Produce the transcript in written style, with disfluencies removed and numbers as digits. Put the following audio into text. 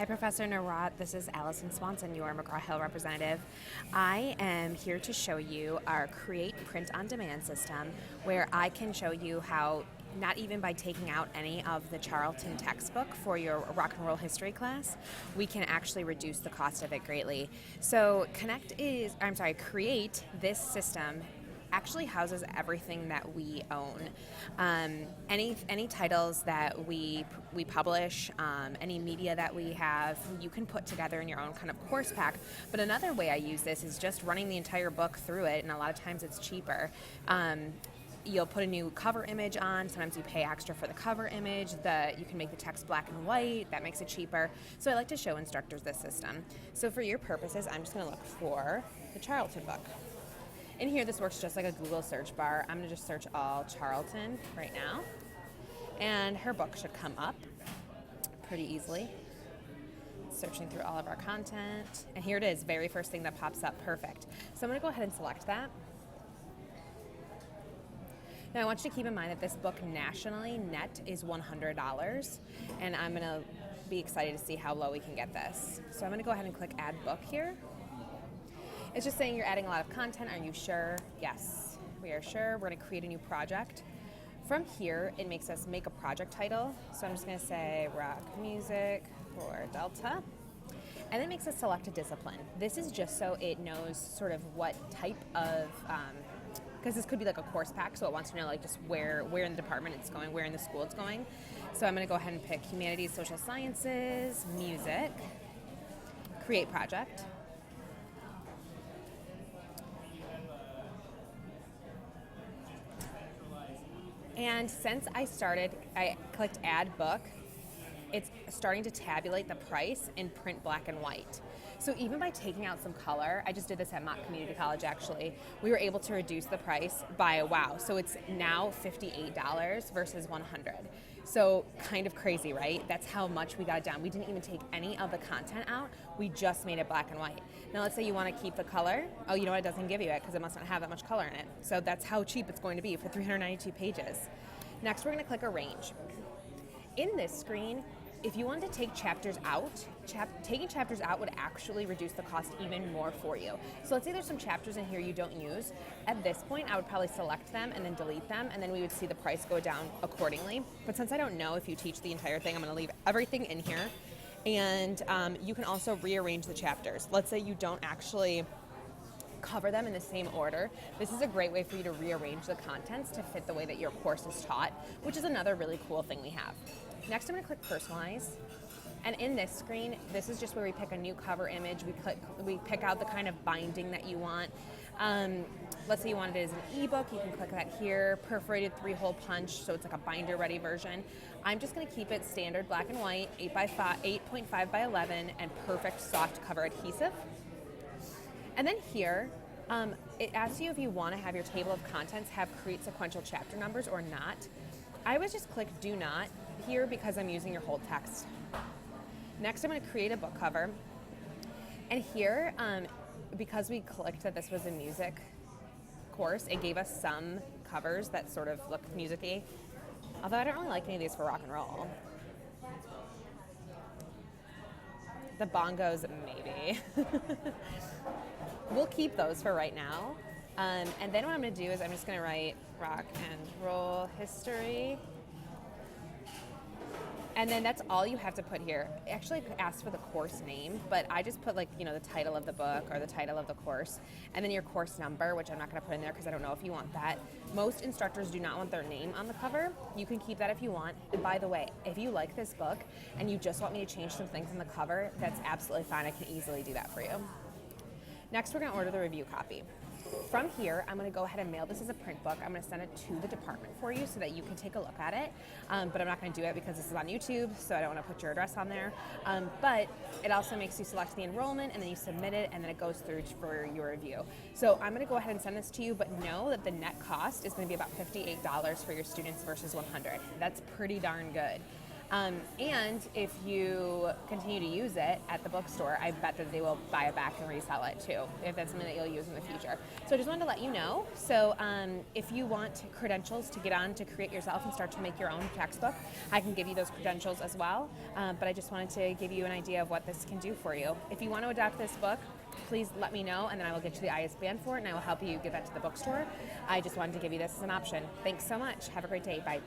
Hi, Professor Narat. This is Allison Swanson, your McGraw-Hill representative. I am here to show you our Create Print on Demand system, where I can show you how, not even by taking out any of the Charlton textbook for your rock and roll history class, we can actually reduce the cost of it greatly. So Create, this system actually houses everything that we own. Any titles that we publish, any media that we have, you can put together in your own kind of course pack. But another way I use this is just running the entire book through it, and a lot of times it's cheaper. You'll put a new cover image on. Sometimes you pay extra for the cover image. You can make the text black and white. That makes it cheaper. So I like to show instructors this system. So for your purposes, I'm just going to look for the Charlton book. In here, this works just like a Google search bar. I'm going to just search all Charlton right now. And her book should come up pretty easily. Searching through all of our content. And here it is, very first thing that pops up. Perfect. So I'm going to go ahead and select that. Now I want you to keep in mind that this book nationally, net, is $100. And I'm going to be excited to see how low we can get this. So I'm going to go ahead and click Add Book here. It's just saying you're adding a lot of content. Are you sure? Yes, we are sure. We're going to create a new project. From here, it makes us make a project title. So I'm just going to say rock music for Delta. And it makes us select a discipline. This is just so it knows sort of what type of, because this could be like a course pack, so it wants to know like just where in the department it's going, where in the school it's going. So I'm going to go ahead and pick humanities, social sciences, music, create project. And since I clicked Add Book, it's starting to tabulate the price in print black and white. So even by taking out some color, I just did this at Mott Community College actually, we were able to reduce the price by wow. So it's now $58 versus $100. So kind of crazy, right? That's how much we got it down. We didn't even take any of the content out. We just made it black and white. Now let's say you want to keep the color. Oh, you know what? It doesn't give you it because it must not have that much color in it. So that's how cheap it's going to be for 392 pages. Next, we're going to click Arrange. In this screen, if you wanted to take chapters out, taking chapters out would actually reduce the cost even more for you. So let's say there's some chapters in here you don't use. At this point, I would probably select them and then delete them, and then we would see the price go down accordingly. But since I don't know if you teach the entire thing, I'm going to leave everything in here. And you can also rearrange the chapters. Let's say you don't actually cover them in the same order. This is a great way for you to rearrange the contents to fit the way that your course is taught, which is another really cool thing we have. Next, I'm going to click Personalize. And in this screen, this is just where we pick a new cover image. We pick out the kind of binding that you want. Let's say you want it as an ebook. You can click that here. Perforated 3-hole punch, so it's like a binder-ready version. I'm just going to keep it standard black and white, 8.5 by 11, and perfect soft cover adhesive. And then here, it asks you if you want to have your table of contents have create sequential chapter numbers or not. I would just click Do Not here because I'm using your whole text. Next, I'm going to create a book cover. And here, because we clicked that this was a music course, it gave us some covers that sort of look music-y. Although I don't really like any of these for rock and roll. The bongos, maybe. We'll keep those for right now. And then what I'm going to do is I'm just going to write rock and roll history. And then that's all you have to put here. It actually asks for the course name, but I just put the title of the book or the title of the course, and then your course number, which I'm not going to put in there because I don't know if you want that. Most instructors do not want their name on the cover. You can keep that if you want. And by the way, if you like this book and you just want me to change some things on the cover, that's absolutely fine. I can easily do that for you. Next, we're going to order the review copy. From here, I'm going to go ahead and mail this as a print book. I'm going to send it to the department for you so that you can take a look at it. But I'm not going to do it because this is on YouTube, so I don't want to put your address on there. But it also makes you select the enrollment, and then you submit it, and then it goes through for your review. So I'm going to go ahead and send this to you, but know that the net cost is going to be about $58 for your students versus $100. That's pretty darn good. And if you continue to use it at the bookstore, I bet that they will buy it back and resell it too, if that's something that you'll use in the future. So I just wanted to let you know. So if you want credentials to get on to create yourself and start to make your own textbook, I can give you those credentials as well. But I just wanted to give you an idea of what this can do for you. If you want to adopt this book, please let me know, and then I will get you the ISBN for it, and I will help you get that to the bookstore. I just wanted to give you this as an option. Thanks so much. Have a great day. Bye.